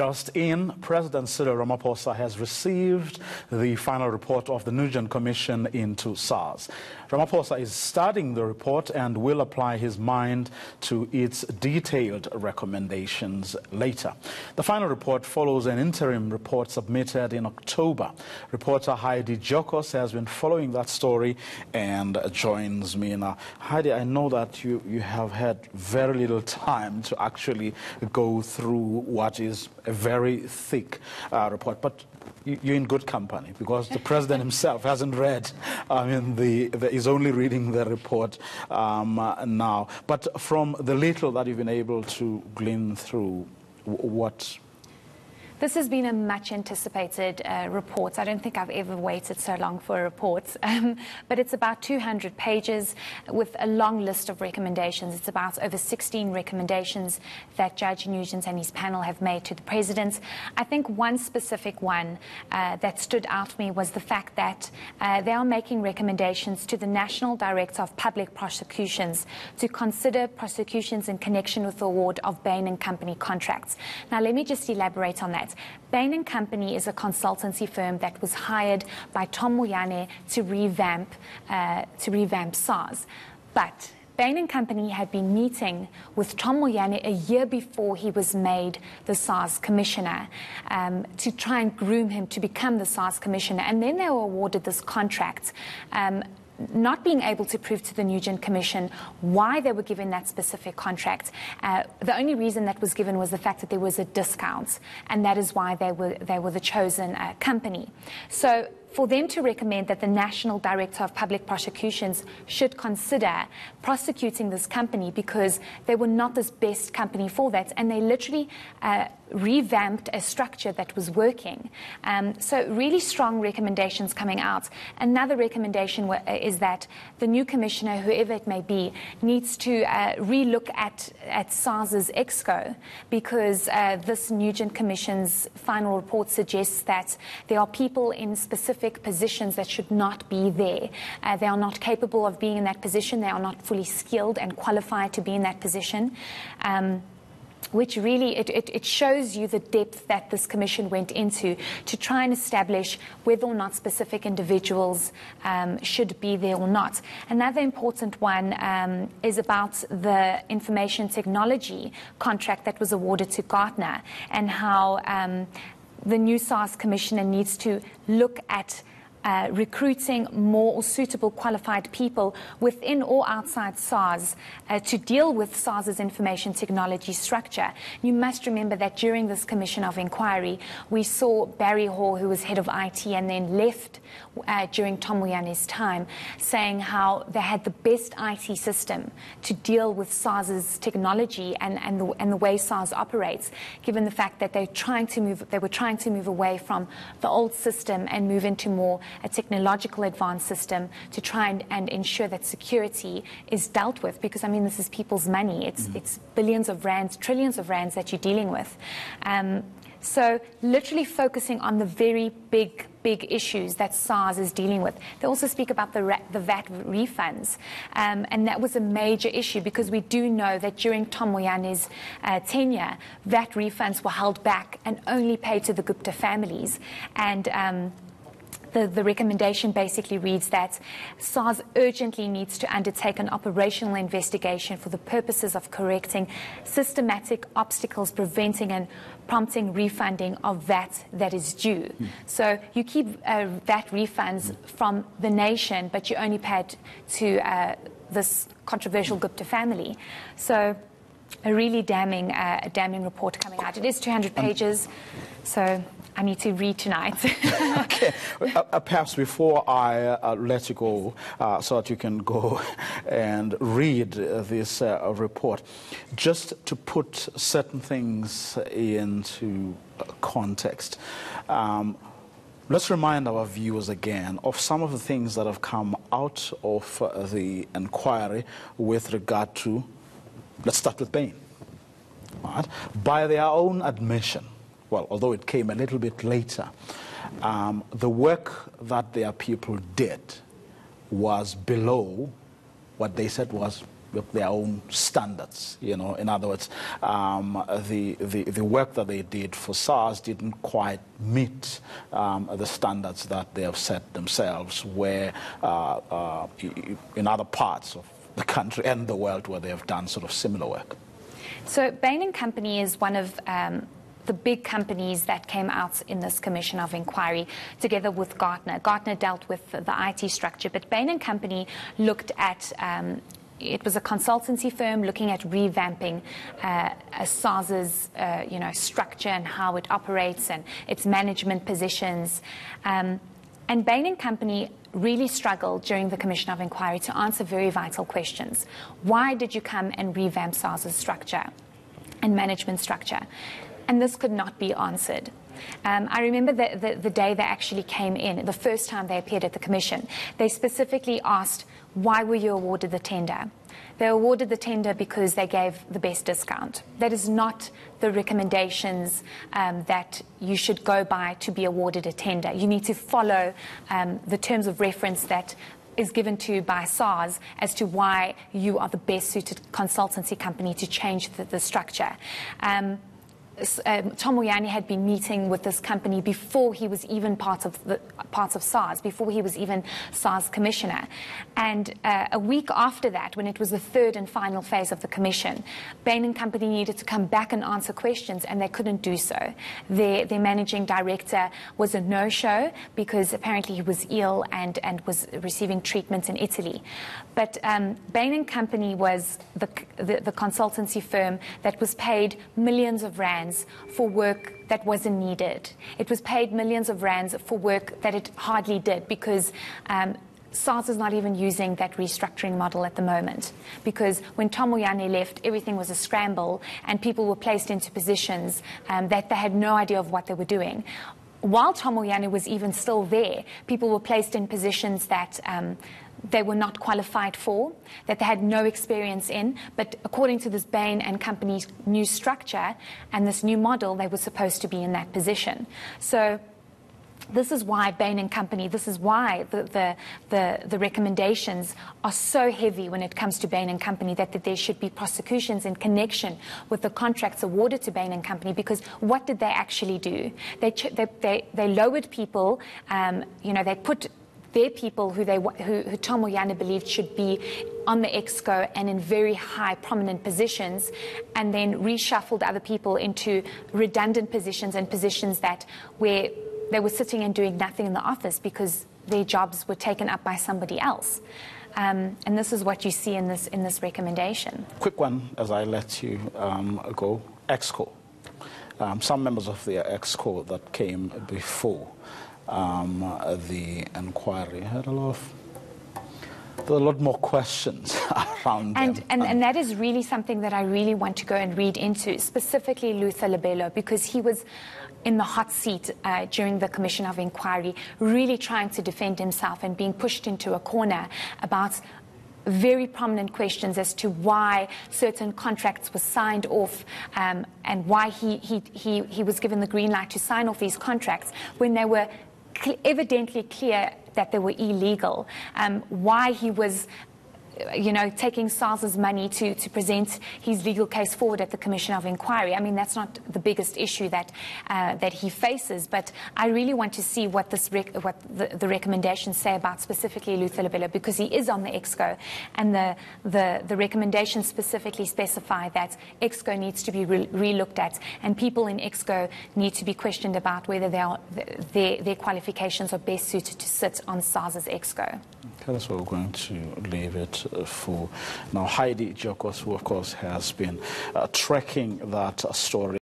just in, President Cyril Ramaphosa has received the final report of the Nugent Commission into Sars. Ramaphosa is studying the report and will apply his mind to its detailed recommendations later. The final report follows an interim report submitted in October. Reporter Heidi Giokos has been following that story and joins me now. Heidi, I know that you have had very little time to actually go through what is a very thick report, but you're in good company because the president himself hasn't read. He's only reading the report now. But from the little that you've been able to glean through, what? This has been a much anticipated report. I don't think I've ever waited so long for a report. But it's about 200 pages with a long list of recommendations. It's about over 16 recommendations that Judge Nugent and his panel have made to the president. I think one specific one that stood out for me was the fact that they are making recommendations to the National Director of Public Prosecutions to consider prosecutions in connection with the award of Bain & Company contracts. Now, let me just elaborate on that. Bain & Company is a consultancy firm that was hired by Tom Moyane to revamp SARS. But Bain & Company had been meeting with Tom Moyane a year before he was made the SARS commissioner to try and groom him to become the SARS commissioner. And then they were awarded this contract, not being able to prove to the Nugent Commission why they were given that specific contract. The only reason that was given was the fact that there was a discount, and that is why they were the chosen company. So for them to recommend that the National Director of Public Prosecutions should consider prosecuting this company because they were not the best company for that, and they literally revamped a structure that was working. So really strong recommendations coming out. Another recommendation is that the new commissioner, whoever it may be, needs to relook at SARS's EXCO, because this Nugent Commission's final report suggests that there are people in specific positions that should not be there. They are not capable of being in that position. They are not fully skilled and qualified to be in that position. Which really, it shows you the depth that this commission went into to try and establish whether or not specific individuals should be there or not. Another important one is about the information technology contract that was awarded to Gartner, and how the new SARS commissioner needs to look at recruiting more suitable qualified people within or outside SARS to deal with SARS's information technology structure. You must remember that during this commission of inquiry, we saw Barry Hall, who was head of IT and then left during Tom Moyane's time, saying how they had the best IT system to deal with SARS's technology and the way SARS operates, given the fact that they were trying to move away from the old system and move into more a technological advanced system to try and ensure that security is dealt with, because, I mean, this is people's money. It's billions of rands, trillions of rands that you're dealing with. So literally focusing on the very big issues that SARS is dealing with. They also speak about the VAT refunds, and that was a major issue because we do know that during Tom Moyane's tenure, VAT refunds were held back and only paid to the Gupta families. And the recommendation basically reads that SARS urgently needs to undertake an operational investigation for the purposes of correcting systematic obstacles preventing and prompting refunding of VAT that is due. So you keep VAT refunds from the nation, but you only pay it to this controversial Gupta family. So a really damning report coming out. It is 200 pages, so I need to read tonight. Okay. Perhaps before I let you go, so that you can go and read this report, just to put certain things into context, let's remind our viewers again of some of the things that have come out of the inquiry with regard to, let's start with Bain. Right? By their own admission, well, although it came a little bit later, the work that their people did was below what they said was their own standards. In other words, the work that they did for SARS didn't quite meet the standards that they have set themselves, where in other parts of the country and the world where they have done sort of similar work. So Bain & Company is one of the big companies that came out in this commission of inquiry, together with Gartner. Gartner dealt with the IT structure, but Bain & Company looked at, it was a consultancy firm looking at revamping SARS's structure and how it operates and its management positions. And Bain & Company really struggled during the Commission of Inquiry to answer very vital questions. Why did you come and revamp SARS's structure and management structure? And this could not be answered. I remember the day they actually came in, the first time they appeared at the Commission, they specifically asked, why were you awarded the tender? They awarded the tender because they gave the best discount. That is not the recommendations that you should go by to be awarded a tender. You need to follow the terms of reference that is given to you by SARS as to why you are the best suited consultancy company to change the structure. Tom Moyane had been meeting with this company before he was even part of SARS, before he was even SARS commissioner. And a week after that, when it was the third and final phase of the commission, Bain & Company needed to come back and answer questions, and they couldn't do so. Their managing director was a no-show because apparently he was ill and was receiving treatment in Italy. But Bain & Company was the consultancy firm that was paid millions of rands for work that wasn't needed. It was paid millions of rands for work that it hardly did, because SARS is not even using that restructuring model at the moment, because when Tom Moyane left, everything was a scramble and people were placed into positions that they had no idea of what they were doing. While Tom Moyane was even still there, people were placed in positions that they were not qualified for, that they had no experience in, but according to this Bain & Company's new structure and this new model, they were supposed to be in that position. So this is why Bain & Company, this is why the recommendations are so heavy when it comes to Bain & Company, that there should be prosecutions in connection with the contracts awarded to Bain & Company, because what did they actually do? They lowered people, they put their people who Tom Moyane believed should be on the ExCo and in very high prominent positions, and then reshuffled other people into redundant positions and positions where they were sitting and doing nothing in the office because their jobs were taken up by somebody else. And this is what you see in this recommendation. Quick one, as I let you go. ExCo. Some members of the ExCo that came before the inquiry had a lot more questions around them. And that is really something that I really want to go and read into, specifically Luther Lebelo, because he was in the hot seat during the Commission of Inquiry, really trying to defend himself and being pushed into a corner about very prominent questions as to why certain contracts were signed off, and why he was given the green light to sign off these contracts when they were evidently clear that they were illegal, why he was taking SARS's money to present his legal case forward at the Commission of Inquiry. I mean, that's not the biggest issue that he faces, but I really want to see what the recommendations say about specifically Luther Lebelo, because he is on the ExCo, and the recommendations specifically specify that ExCo needs to be re-looked at, and people in ExCo need to be questioned about whether their qualifications are best suited to sit on SARS's ExCo. Okay, that's what we're going to leave it for now. Heidi Giokos, who of course has been tracking that story.